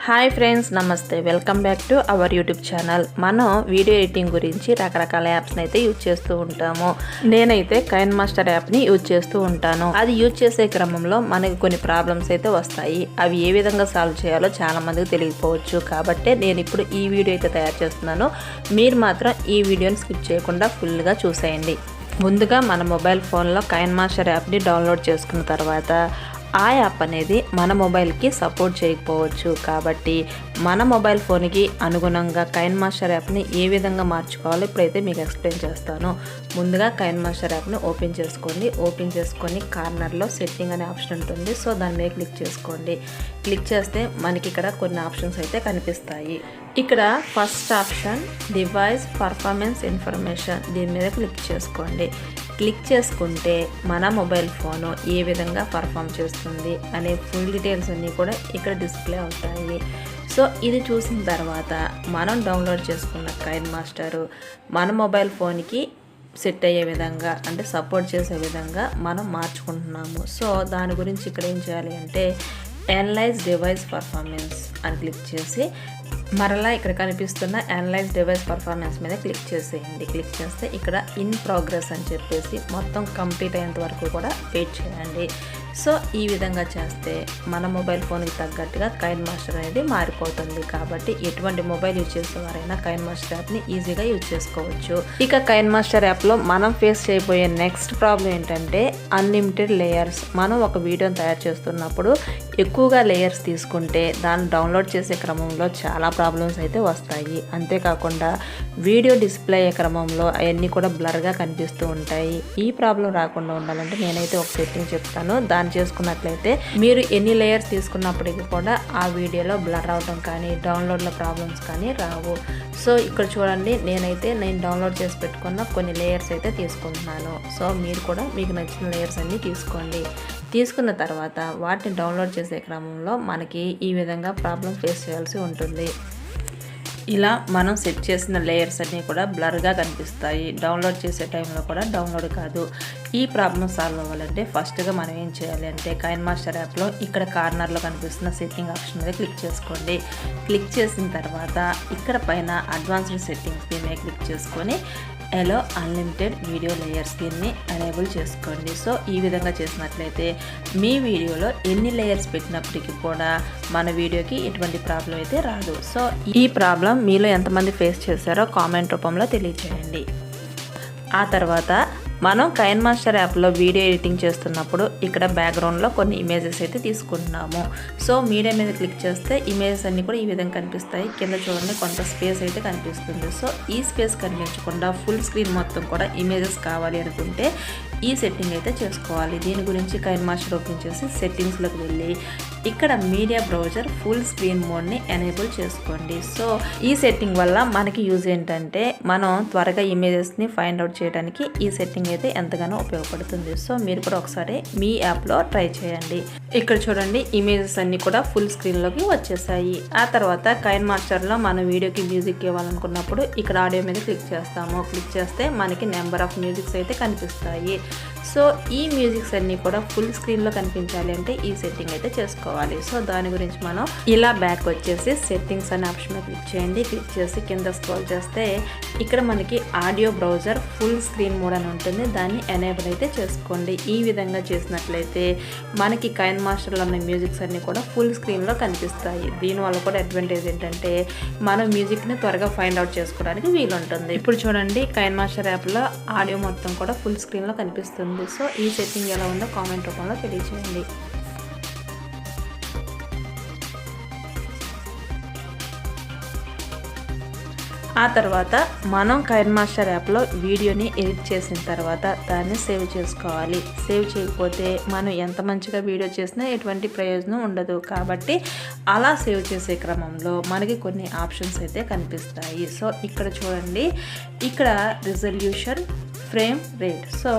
Hi friends, నమస్తే. Welcome back to our YouTube channel. మనం video editing గురించి రకరకాల యాప్స్ని అయితే యూజ్ చేస్తూ ఉంటాము. నేనైతే కైన్ మాస్టర్ యాప్ని యూజ్ చేస్తూ ఉంటాను. అది యూజ్ చేసే క్రమంలో మనకి కొన్ని ప్రాబ్లమ్స్ అయితే వస్తాయి. అవి ఏ విధంగా సాల్వ్ చేయాలో చాలా మందికి తెలియకపోవచ్చు. కాబట్టి నేను ఇప్పుడు ఈ వీడియో అయితే తయారు చేస్తున్నాను. మీరు మాత్రం ఈ వీడియోని స్కిప్ చేయకుండా ఫుల్గా చూసేయండి. ముందుగా మన మొబైల్ ఫోన్లో కైన్ మాస్టర్ యాప్ని డౌన్లోడ్ చేసుకున్న తర్వాత ఆ యాప్ అనేది మన మొబైల్కి సపోర్ట్ చేయకపోవచ్చు. కాబట్టి మన మొబైల్ ఫోన్కి అనుగుణంగా కైన్ మాస్టర్ యాప్ని ఏ విధంగా మార్చుకోవాలో ఇప్పుడైతే మీకు ఎక్స్ప్లెయిన్ చేస్తాను. ముందుగా కైన్ మాస్టర్ యాప్ని ఓపెన్ చేసుకోండి. ఓపెన్ చేసుకొని కార్నర్లో సెట్టింగ్ అనే ఆప్షన్ ఉంటుంది. సో దాని మీద క్లిక్ చేసుకోండి. క్లిక్ చేస్తే మనకి ఇక్కడ కొన్ని ఆప్షన్స్ అయితే కనిపిస్తాయి. ఇక్కడ first option device performance information, దీని మీద క్లిక్ చేసుకోండి. క్లిక్ చేసుకుంటే మన మొబైల్ ఫోను ఏ విధంగా పర్ఫామ్ చేస్తుంది అనే ఫుల్ డీటెయిల్స్ అన్నీ కూడా ఇక్కడ డిస్ప్లే అవుతాయి. సో ఇది చూసిన తర్వాత మనం డౌన్లోడ్ చేసుకున్న కైన్ మాస్టరు మన మొబైల్ ఫోన్కి సెట్ అయ్యే విధంగా, అంటే సపోర్ట్ చేసే విధంగా మనం మార్చుకుంటున్నాము. సో దాని గురించి ఇక్కడ ఏం చేయాలి అంటే అనలైజ్ డివైస్ పర్ఫార్మెన్స్ అని క్లిక్ చేసి మరలా ఇక్కడ కనిపిస్తున్న అనలైజ్ డివైస్ పర్ఫార్మెన్స్ మీద క్లిక్ చేసేయండి. క్లిక్ చేస్తే ఇక్కడ ఇన్ ప్రోగ్రెస్ అని చెప్పేసి మొత్తం కంప్లీట్ అయ్యేంత వరకు కూడా వెయిట్ చేయండి. సో ఈ విధంగా చేస్తే మన మొబైల్ ఫోన్కి తగ్గట్టుగా కైన్ మాస్టర్ అనేది మారిపోతుంది. కాబట్టి ఎటువంటి మొబైల్ యూజ్ చేసేవారైనా కైన్ మాస్టర్ యాప్ని ఈజీగా యూజ్ చేసుకోవచ్చు. ఇక కైన్ మాస్టర్ యాప్లో మనం ఫేస్ చేయబోయే నెక్స్ట్ ప్రాబ్లం ఏంటంటే అన్లిమిటెడ్ లేయర్స్. మనం ఒక వీడియోని తయారు చేస్తున్నప్పుడు ఎక్కువగా లేయర్స్ తీసుకుంటే దాన్ని డౌన్లోడ్ చేసే క్రమంలో చాలా ప్రాబ్లమ్స్ అయితే వస్తాయి. అంతేకాకుండా వీడియో డిస్ప్లే అయ్యే క్రమంలో అవన్నీ కూడా బ్లర్గా కనిపిస్తూ ఉంటాయి. ఈ ప్రాబ్లం రాకుండా ఉండాలంటే నేనైతే ఒక సెట్టింగ్ చెప్తాను. దాన్ని చేసుకున్నట్లయితే మీరు ఎన్ని లేయర్స్ తీసుకున్నప్పటికీ కూడా ఆ వీడియోలో బ్లర్ అవడం కానీ డౌన్లోడ్లో ప్రాబ్లమ్స్ కానీ రావు. సో ఇక్కడ చూడండి, నేను డౌన్లోడ్ చేసి పెట్టుకున్న కొన్ని లేయర్స్ అయితే తీసుకుంటున్నాను. సో మీరు కూడా మీకు నచ్చిన లేయర్స్ అన్నీ తీసుకోండి. తీసుకున్న తర్వాత వాటిని డౌన్లోడ్ చేసే క్రమంలో మనకి ఈ విధంగా ప్రాబ్లం ఫేస్ చేయాల్సి ఉంటుంది. ఇలా మనం సెట్ చేసిన లేయర్స్ అన్నీ కూడా బ్లర్గా కనిపిస్తాయి. డౌన్లోడ్ చేసే టైంలో కూడా డౌన్లోడ్ కాదు. ఈ ప్రాబ్లం సాల్వ్ అవ్వాలంటే ఫస్ట్గా మనం ఏం చేయాలి అంటే కైన్ మాస్టర్ యాప్లో ఇక్కడ కార్నర్లో కనిపిస్తున్న సెట్టింగ్ ఆప్షన్ మీద క్లిక్ చేసుకోండి. క్లిక్ చేసిన తర్వాత ఇక్కడ పైన అడ్వాన్స్డ్ సెట్టింగ్స్ దీని మీద క్లిక్ చేసుకొని ఎలో అన్లిమిటెడ్ వీడియో లేయర్స్ దీన్ని ఎనేబుల్ చేసుకోండి. సో ఈ విధంగా చేసినట్లయితే మీ వీడియోలో ఎన్ని లేయర్స్ పెట్టినప్పటికీ కూడా మన వీడియోకి ఎటువంటి ప్రాబ్లం అయితే రాదు. సో ఈ ప్రాబ్లం మీలో ఎంతమంది ఫేస్ చేశారో కామెంట్ రూపంలో తెలియచేయండి. ఆ తర్వాత మనం కైన్ మాస్టర్ యాప్లో వీడియో ఎడిటింగ్ చేస్తున్నప్పుడు ఇక్కడ బ్యాక్గ్రౌండ్లో కొన్ని ఇమేజెస్ అయితే తీసుకుంటున్నాము. సో మీడియా మీద క్లిక్ చేస్తే ఇమేజెస్ అన్నీ కూడా ఈ విధంగా కనిపిస్తాయి. కింద చూడండి కొంత స్పేస్ అయితే కనిపిస్తుంది. సో ఈ స్పేస్ కనిపించకుండా ఫుల్ స్క్రీన్ మొత్తం కూడా ఇమేజెస్ కావాలి అనుకుంటే ఈ సెట్టింగ్ అయితే చేసుకోవాలి. దీని గురించి కైన్ మాస్టర్ ఓపెన్ చేసి సెట్టింగ్స్లోకి వెళ్ళి ఇక్కడ మీడియా బ్రౌజర్ ఫుల్ స్క్రీన్ మోడ్ని ఎనేబుల్ చేసుకోండి. సో ఈ సెట్టింగ్ వల్ల మనకి యూజ్ ఏంటంటే మనం త్వరగా ఇమేజెస్ని ఫైండ్ అవుట్ చేయడానికి ఈ సెట్టింగ్ అయితే ఎంతగానో ఉపయోగపడుతుంది. సో మీరు కూడా ఒకసారి మీ యాప్లో ట్రై చేయండి. ఇక్కడ చూడండి, ఇమేజెస్ అన్నీ కూడా ఫుల్ స్క్రీన్లోకి వచ్చేసాయి. ఆ తర్వాత కైన్ మాస్టర్లో మన వీడియోకి మ్యూజిక్ ఇవ్వాలనుకున్నప్పుడు ఇక్కడ ఆడియో మీద క్లిక్ చేస్తాము. క్లిక్ చేస్తే మనకి నెంబర్ ఆఫ్ మ్యూజిక్స్ అయితే కనిపిస్తాయి. సో ఈ మ్యూజిక్స్ అన్నీ కూడా ఫుల్ స్క్రీన్లో కనిపించాలి అంటే ఈ సెట్టింగ్ అయితే చేసుకోవాలి. సో దాని గురించి మనం ఇలా బ్యాక్ వచ్చేసి సెట్టింగ్స్ అనే ఆప్షన్ మీద క్లిక్ చేయండి. క్లిక్ చేసి కింద స్క్రోల్ చేస్తే ఇక్కడ మనకి audio browser full screen mode అని ఉంటుంది. దాన్ని ఎనేబుల్ అయితే చేసుకోండి. ఈ విధంగా చేసినట్లయితే మనకి కైన్ మాస్టర్లో ఉన్న మ్యూజిక్స్ అన్నీ కూడా ఫుల్ స్క్రీన్లో కనిపిస్తాయి. దీనివల్ల కూడా అడ్వాంటేజ్ ఏంటంటే మనం మ్యూజిక్ని త్వరగా ఫైండ్ అవుట్ చేసుకోవడానికి వీలుంటుంది. ఇప్పుడు చూడండి, కైన్ మాస్టర్ యాప్లో ఆడియో మొత్తం కూడా ఫుల్ స్క్రీన్లో కనిపిస్తుంది. సో ఈ సెట్టింగ్ ఎలా ఉందో కామెంట్ రూపంలో తెలియజేయండి. ఆ తర్వాత మనం కైన్ మాస్టర్ యాప్లో వీడియోని ఎడిట్ చేసిన తర్వాత దాన్ని సేవ్ చేసుకోవాలి. సేవ్ చేయకపోతే మనం ఎంత మంచిగా వీడియో చేసినా ఎటువంటి ప్రయోజనం ఉండదు. కాబట్టి అలా సేవ్ చేసే క్రమంలో మనకి కొన్ని ఆప్షన్స్ అయితే కనిపిస్తాయి. సో ఇక్కడ చూడండి, ఇక్కడ రిజల్యూషన్, ఫ్రేమ్ రేట్. సో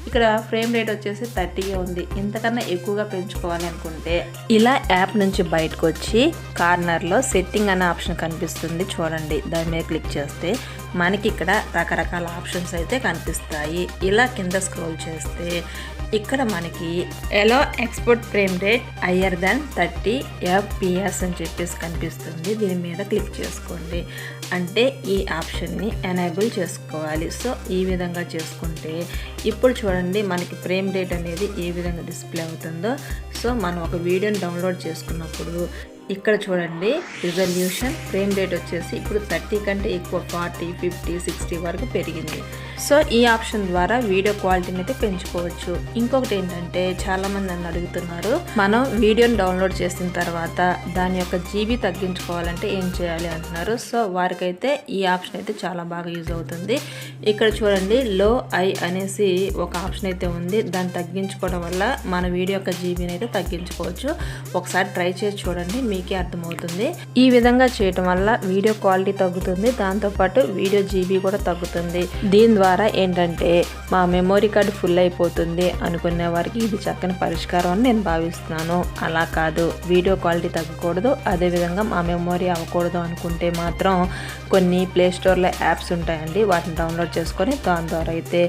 ఇక్కడ ఫ్రేమ్ రేట్ వచ్చేసి 30 ఉంది. ఇంతకన్నా ఎక్కువగా పెంచుకోవాలి అనుకుంటే ఇలా యాప్ నుంచి బయటకు వచ్చి కార్నర్లో సెట్టింగ్ అనే ఆప్షన్ కనిపిస్తుంది చూడండి. దాని మీద క్లిక్ చేస్తే మనకి ఇక్కడ రకరకాల ఆప్షన్స్ అయితే కనిపిస్తాయి. ఇలా కింద స్క్రోల్ చేస్తే ఇక్కడ మనకి allow export frame rate higher than 30 FPS అని చెప్పేసి కనిపిస్తుంది. దీని మీద క్లిక్ చేసుకోండి. అంటే ఈ ఆప్షన్ని ఎనేబుల్ చేసుకోవాలి. సో ఈ విధంగా చేసుకుంటే ఇప్పుడు చూడండి మనకి ఫ్రేమ్ రేట్ అనేది ఏ విధంగా డిస్ప్లే అవుతుందో. సో మనం ఒక వీడియోని డౌన్లోడ్ చేసుకున్నప్పుడు ఇక్కడ చూడండి రిజల్యూషన్ ఫ్రేమ్ రేట్ వచ్చేసి ఇప్పుడు 30 కంటే ఎక్కువ 40, 50, 60 వరకు పెరిగింది. సో ఈ ఆప్షన్ ద్వారా వీడియో క్వాలిటీని అయితే పెంచుకోవచ్చు. ఇంకొకటి ఏంటంటే చాలామంది నన్ను అడుగుతున్నారు, మనం వీడియోని డౌన్లోడ్ చేసిన తర్వాత దాని యొక్క జీబీ తగ్గించుకోవాలంటే ఏం చేయాలి అంటున్నారు. సో వారికైతే ఈ ఆప్షన్ అయితే చాలా బాగా యూజ్ అవుతుంది. ఇక్కడ చూడండి లో ఐ అనేసి ఒక ఆప్షన్ అయితే ఉంది. దాన్ని తగ్గించుకోవడం వల్ల మన వీడియో యొక్క జీబీని అయితే తగ్గించుకోవచ్చు. ఒకసారి ట్రై చేసి చూడండి, మీకే అర్థమవుతుంది. ఈ విధంగా చేయటం వల్ల వీడియో క్వాలిటీ తగ్గుతుంది, దాంతోపాటు వీడియో జీబీ కూడా తగ్గుతుంది. దీని ద్వారా ఏంటంటే మా మెమొరీ కార్డు ఫుల్ అయిపోతుంది అనుకునే వారికి ఇది చక్కని పరిష్కారం అని నేను భావిస్తున్నాను. అలా కాదు, వీడియో క్వాలిటీ తగ్గకూడదు, అదేవిధంగా మా మెమొరీ అవ్వకూడదు అనుకుంటే మాత్రం కొన్ని ప్లే స్టోర్లో యాప్స్ ఉంటాయండి, వాటిని డౌన్లోడ్ చేసుకొని దాని ద్వారా అయితే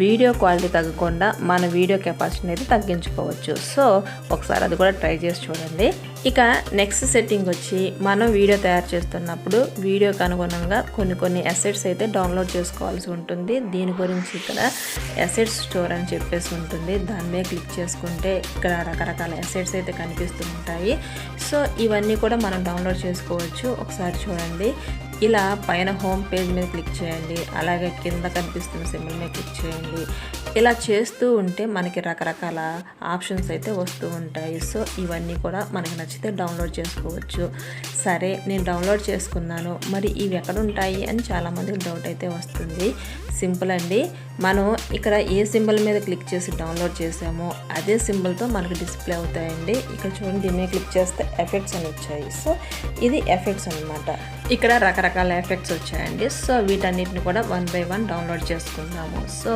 వీడియో క్వాలిటీ తగ్గకుండా మన వీడియో కెపాసిటీని అయితే తగ్గించుకోవచ్చు. సో ఒకసారి అది కూడా ట్రై చేసి చూడండి. ఇక నెక్స్ట్ సెట్టింగ్ వచ్చి మనం వీడియో తయారు చేస్తున్నప్పుడు వీడియోకి అనుగుణంగా కొన్ని అసెట్స్ అయితే డౌన్లోడ్ చేసుకోవాల్సి ఉంటుంది. దీని గురించి ఇక్కడ అసెట్స్ స్టోర్ అని చెప్పేసి ఉంటుంది. దాని మీద క్లిక్ చేసుకుంటే ఇక్కడ రకరకాల అసెట్స్ అయితే కనిపిస్తూ ఉంటాయి. సో ఇవన్నీ కూడా మనం డౌన్లోడ్ చేసుకోవచ్చు. ఒకసారి చూడండి, ఇలా పైన హోమ్ పేజ్ మీద క్లిక్ చేయండి, అలాగే కింద కనిపిస్తున్న సింబల్ మీద క్లిక్ చేయండి. ఇలా చేస్తూ ఉంటే మనకి రకరకాల ఆప్షన్స్ అయితే వస్తూ ఉంటాయి. సో ఇవన్నీ కూడా మనకి నచ్చితే డౌన్లోడ్ చేసుకోవచ్చు. సరే, నేను డౌన్లోడ్ చేసుకున్నాను, మరి ఇవి ఎక్కడ ఉంటాయి అని చాలామందికి డౌట్ అయితే వస్తుంది. సింపుల్ అండి, మనం ఇక్కడ ఏ సింబల్ మీద క్లిక్ చేసి డౌన్లోడ్ చేసామో అదే సింబల్తో మనకు డిస్ప్లే అవుతాయండి. ఇక్కడ చూడండి, దీని మీద క్లిక్ చేస్తే ఎఫెక్ట్స్ అని వచ్చాయి. సో ఇది ఎఫెక్ట్స్ అనమాట. ఇక్కడ రకరకాల ఎఫెక్ట్స్ వచ్చాయండి. సో వీటన్నిటిని కూడా 1 by 1 డౌన్లోడ్ చేసుకుందాము. సో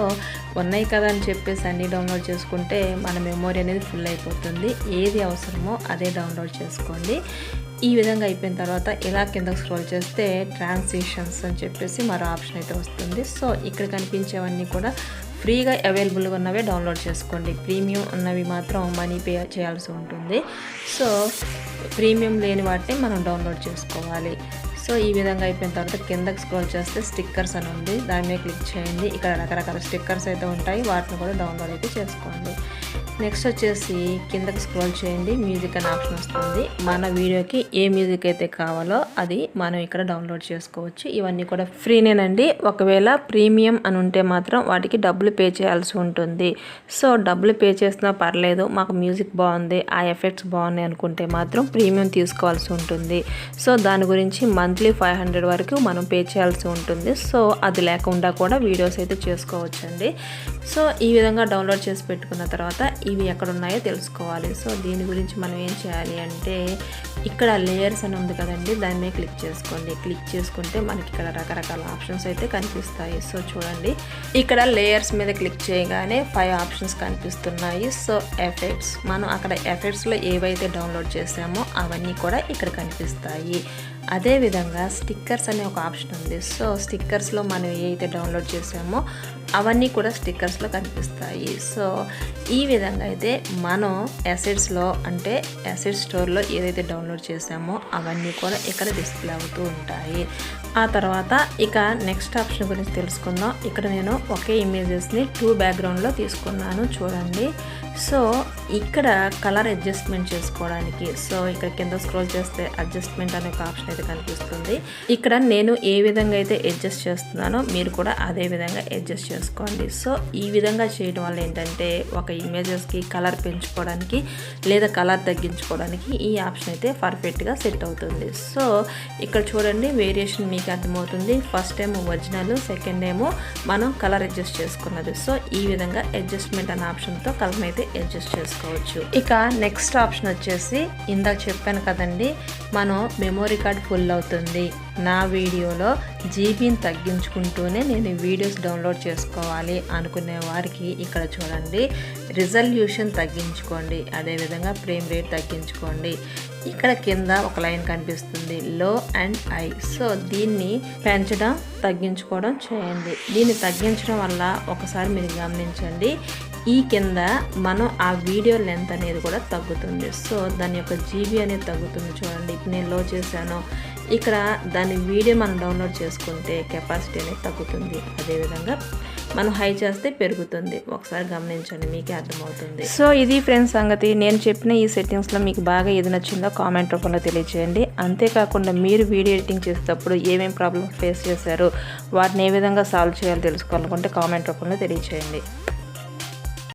ఉన్నాయి కదా అని చెప్పేసి అన్నీ డౌన్లోడ్ చేసుకుంటే మన మెమొరీ అనేది ఫుల్ అయిపోతుంది. ఏది అవసరమో అదే డౌన్లోడ్ చేసుకోండి. ఈ విధంగా అయిపోయిన తర్వాత ఇలా కిందకు స్క్రోల్ చేస్తే ట్రాన్సిషన్స్ అని చెప్పేసి మరో ఆప్షన్ అయితే వస్తుంది. సో ఇక్కడ కనిపించేవన్నీ కూడా ఫ్రీగా అవైలబుల్గా ఉన్నవే డౌన్లోడ్ చేసుకోండి. ప్రీమియం ఉన్నవి మాత్రం మనీ పే చేయాల్సి ఉంటుంది. సో ప్రీమియం లేని వాటిని మనం డౌన్లోడ్ చేసుకోవాలి. సో ఈ విధంగా అయిపోయిన తర్వాత కిందకి స్క్రోల్ చేస్తే స్టిక్కర్స్ అని ఉంది, దాని మీద క్లిక్ చేయండి. ఇక్కడ రకరకాల స్టిక్కర్స్ అయితే ఉంటాయి, వాటిని కూడా డౌన్లోడ్ అయితే చేసుకోండి. నెక్స్ట్ వచ్చేసి కిందకి స్క్రోల్ చేయండి, మ్యూజిక్ అనే ఆప్షన్ వస్తుంది. మన వీడియోకి ఏ మ్యూజిక్ అయితే కావాలో అది మనం ఇక్కడ డౌన్లోడ్ చేసుకోవచ్చు. ఇవన్నీ కూడా ఫ్రీనేనండి. ఒకవేళ ప్రీమియం అని ఉంటే మాత్రం వాటికి డబ్బులు పే చేయాల్సి ఉంటుంది. సో డబ్బులు పే చేసినా పర్లేదు, మాకు మ్యూజిక్ బాగుంది, ఆ ఎఫెక్ట్స్ బాగున్నాయి అనుకుంటే మాత్రం ప్రీమియం తీసుకోవాల్సి ఉంటుంది. సో దాని గురించి మంత్లీ 500 వరకు మనం పే చేయాల్సి ఉంటుంది. సో అది లేకుండా కూడా వీడియోస్ అయితే చేసుకోవచ్చండి. సో ఈ విధంగా డౌన్లోడ్ చేసి పెట్టుకున్న తర్వాత ఇవి ఎక్కడ ఉన్నాయో తెలుసుకోవాలి. సో దీని గురించి మనం ఏం చేయాలి అంటే ఇక్కడ లేయర్స్ అని ఉంది కదండి, దాని మీద క్లిక్ చేసుకోండి. క్లిక్ చేసుకుంటే మనకి ఇక్కడ రకరకాల ఆప్షన్స్ అయితే కనిపిస్తాయి. సో చూడండి, ఇక్కడ లేయర్స్ మీద క్లిక్ చేయగానే 5 ఆప్షన్స్ కనిపిస్తున్నాయి. సో ఎఫెక్ట్స్, మనం అక్కడ ఎఫెక్ట్స్లో ఏవైతే డౌన్లోడ్ చేసామో అవన్నీ కూడా ఇక్కడ కనిపిస్తాయి. అదేవిధంగా స్టిక్కర్స్ అనే ఒక ఆప్షన్ ఉంది. సో స్టిక్కర్స్లో మనం ఏవైతే డౌన్లోడ్ చేసామో అవన్నీ కూడా స్టిక్కర్స్లో కనిపిస్తాయి. సో ఈ విధంగా అయితే మనం అసెట్స్లో అంటే అసెట్ స్టోర్లో ఏదైతే డౌన్లోడ్ చేసామో అవన్నీ కూడా ఇక్కడ డిస్ప్లే అవుతూ ఉంటాయి. ఆ తర్వాత ఇక నెక్స్ట్ ఆప్షన్ గురించి తెలుసుకుందాం. ఇక్కడ నేను ఒకే ఇమేజెస్ని 2 బ్యాక్గ్రౌండ్లో తీసుకున్నాను, చూడండి. సో ఇక్కడ కలర్ అడ్జస్ట్మెంట్ చేసుకోవడానికి సో ఇక్కడ కింద స్క్రోల్ చేస్తే అడ్జస్ట్మెంట్ అనే ఒక ఆప్షన్ అయితే కనిపిస్తుంది. ఇక్కడ నేను ఏ విధంగా అయితే అడ్జస్ట్ చేస్తున్నానో మీరు కూడా అదే విధంగా అడ్జస్ట్ చేసుకోండి. సో ఈ విధంగా చేయడం వల్ల ఏంటంటే ఒక ఇమేజెస్కి కలర్ పెంచుకోవడానికి లేదా కలర్ తగ్గించుకోవడానికి ఈ ఆప్షన్ అయితే పర్ఫెక్ట్గా సెట్ అవుతుంది. సో ఇక్కడ చూడండి, వేరియేషన్ మీకు అర్థమవుతుంది. ఫస్ట్ ఏమో ఒరిజినల్, సెకండ్ ఏమో మనం కలర్ అడ్జస్ట్ చేసుకున్నది. సో ఈ విధంగా అడ్జస్ట్మెంట్ అనే ఆప్షన్తో కలర్ అయితే అడ్జస్ట్ చేసుకోవచ్చు. ఇక నెక్స్ట్ ఆప్షన్ వచ్చేసి ఇందాక చెప్పాను కదండి, మనం మెమొరీ కార్డ్ ఫుల్ అవుతుంది, నా వీడియోలో జీబీని తగ్గించుకుంటూనే నేను వీడియోస్ డౌన్లోడ్ చేసుకోవాలి అనుకునే వారికి ఇక్కడ చూడండి రిజల్యూషన్ తగ్గించుకోండి, అదేవిధంగా ఫ్రేమ్ రేట్ తగ్గించుకోండి. ఇక్కడ కింద ఒక లైన్ కనిపిస్తుంది లో అండ్ హై. సో దీన్ని పెంచడం తగ్గించుకోవడం చేయండి. దీన్ని తగ్గించడం వల్ల ఒకసారి మీరు గమనించండి, ఈ కింద మనం ఆ వీడియో లెంత్ అనేది కూడా తగ్గుతుంది. సో దాని యొక్క జీబీ అనేది తగ్గుతుంది. చూడండి, ఇప్పుడు నేను లో చేశాను, ఇక్కడ దాని వీడియో మనం డౌన్లోడ్ చేసుకుంటే కెపాసిటీ అనేది తగ్గుతుంది. అదేవిధంగా మనం హై చేస్తే పెరుగుతుంది. ఒకసారి గమనించండి, మీకే అర్థమవుతుంది. సో ఇది ఫ్రెండ్స్ సంగతి. నేను చెప్పిన ఈ సెట్టింగ్స్లో మీకు బాగా ఏది నచ్చిందో కామెంట్ రూపంలో తెలియజేయండి. అంతేకాకుండా మీరు వీడియో ఎడిటింగ్ చేసేటప్పుడు ఏమేమి ప్రాబ్లమ్స్ ఫేస్ చేశారో వాటిని ఏ విధంగా సాల్వ్ చేయాలో తెలుసుకోవాలనుకుంటే కామెంట్ రూపంలో తెలియజేయండి.